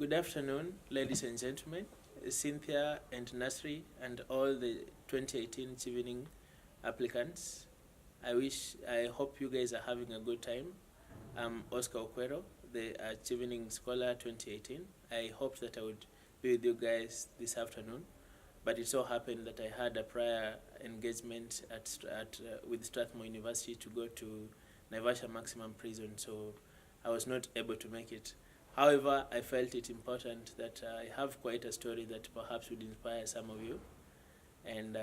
Good afternoon, ladies and gentlemen, Cynthia and Nasri, and all the 2018 Chevening applicants. I hope you guys are having a good time. I'm Oscar Okwero, the Chevening Scholar 2018. I hope that I would be with you guys this afternoon, but it so happened that I had a prior engagement with Strathmore University to go to Naivasha Maximum Prison, so I was not able to make it. However, I felt it important that I have quite a story that perhaps would inspire some of you, and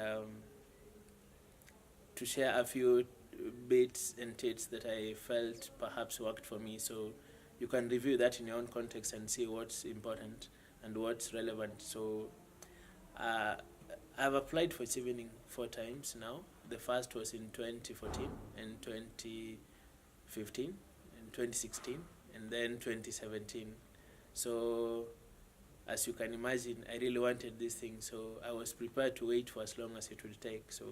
to share a few bits and tips that I felt perhaps worked for me. So you can review that in your own context and see what's important and what's relevant. So I've applied for Chevening 4 times now. The first was in 2014 and 2015 and 2016 and then 2017. So as you can imagine, I really wanted this thing, so I was prepared to wait for as long as it would take. So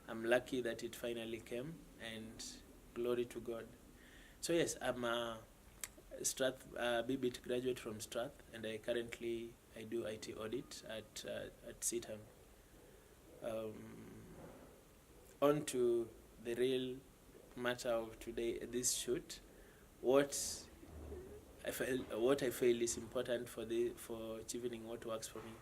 I'm lucky that it finally came, and glory to God. So yes, I'm a BBIT graduate from Strath, and I do IT audit at CITAM. On to the real matter of today, this shoot. What I feel is important for achieving what works for me.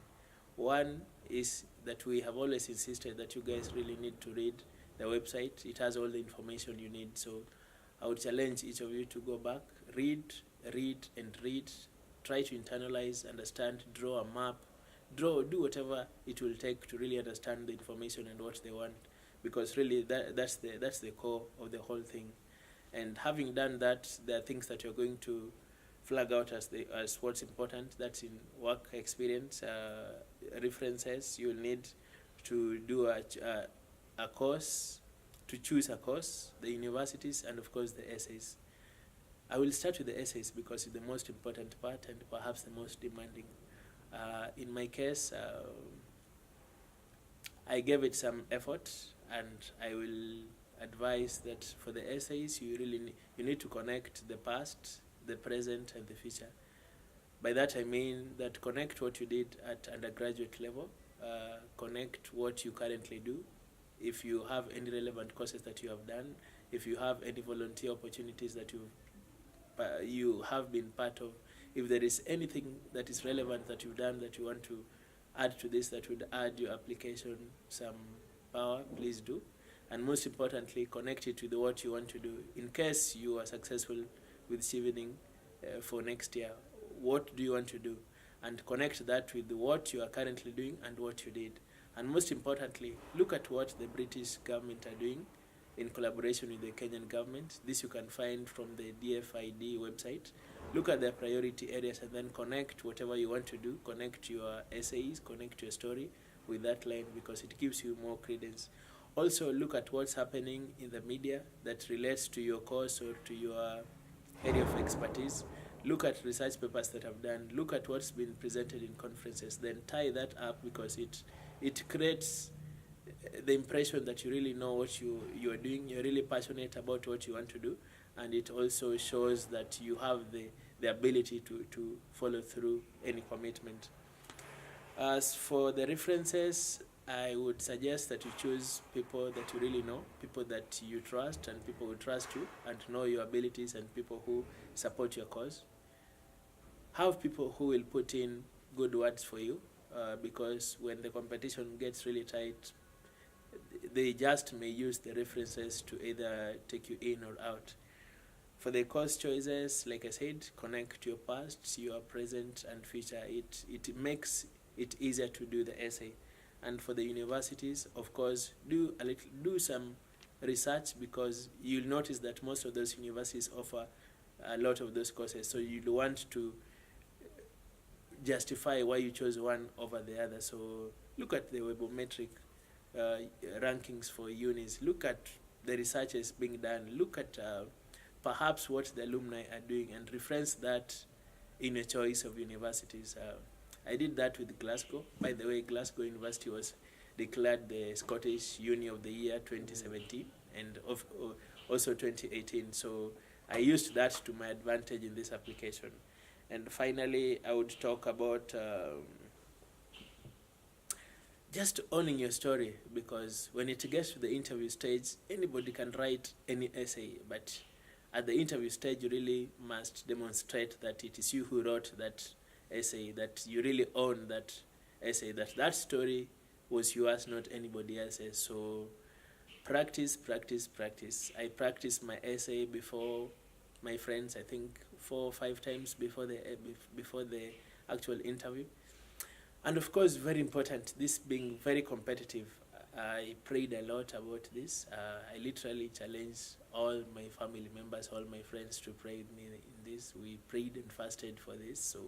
One is that we have always insisted that you guys really need to read the website. It has all the information you need. So I would challenge each of you to go back, read, and read. Try to internalize, understand, draw a map, do whatever it will take to really understand the information and what they want, because really that's the core of the whole thing. And having done that, there are things that you're going to flag out as what's important. That's in work experience, references. You'll need to do a course, to choose a course, the universities, and of course the essays. I will start with the essays because it's the most important part and perhaps the most demanding. In my case, I gave it some effort, and I will advise that for the essays, you need to connect the past, the present, and the future. By that I mean that connect what you did at undergraduate level, connect what you currently do, if you have any relevant courses that you have done, if you have any volunteer opportunities that you have been part of, if there is anything that is relevant that you've done that you want to add to this that would add your application some power, please do. And most importantly, connect it with what you want to do. In case you are successful with Chevening for next year, what do you want to do? And connect that with what you are currently doing and what you did. And most importantly, look at what the British government are doing in collaboration with the Kenyan government. This you can find from the DFID website. Look at the priority areas and then connect whatever you want to do. Connect your essays, connect your story with that line, because it gives you more credence. Also, look at what's happening in the media that relates to your course or to your area of expertise. Look at research papers that I've done. Look at what's been presented in conferences. Then tie that up, because it creates the impression that you really know what you are doing. You're really passionate about what you want to do. And it also shows that you have the ability to follow through any commitment. As for the references, I would suggest that you choose people that you really know, people that you trust, and people who trust you and know your abilities, and people who support your cause. Have people who will put in good words for you, because when the competition gets really tight, they just may use the references to either take you in or out. For the course choices, like I said, connect your past, your present, and future. It makes it easier to do the essay. And for the universities, of course, do some research, because you'll notice that most of those universities offer a lot of those courses. So you'll want to justify why you chose one over the other. So look at the webometric rankings for unis. Look at the researches being done. Look at perhaps what the alumni are doing, and reference that in a choice of universities. I did that with Glasgow. By the way, Glasgow University was declared the Scottish Uni of the Year 2017 and also 2018. So I used that to my advantage in this application. And finally, I would talk about just owning your story, because when it gets to the interview stage, anybody can write any essay, but at the interview stage, you really must demonstrate that it is you who wrote that essay, that you really own that essay, that that story was yours, not anybody else's. So practice, practice, practice. I practiced my essay before my friends, I think 4 or 5 times before the actual interview. And of course, very important, this being very competitive, I prayed a lot about this. I literally challenged all my family members, all my friends to pray with me in this. We prayed and fasted for this. So,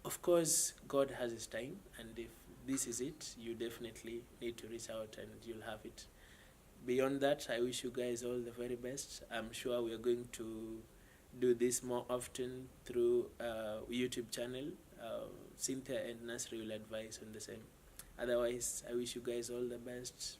of course, God has His time, and if this is it, you definitely need to reach out and you'll have it. Beyond that, I wish you guys all the very best. I'm sure we are going to do this more often through YouTube channel. Cynthia and Nasri will advise on the same. Otherwise, I wish you guys all the best.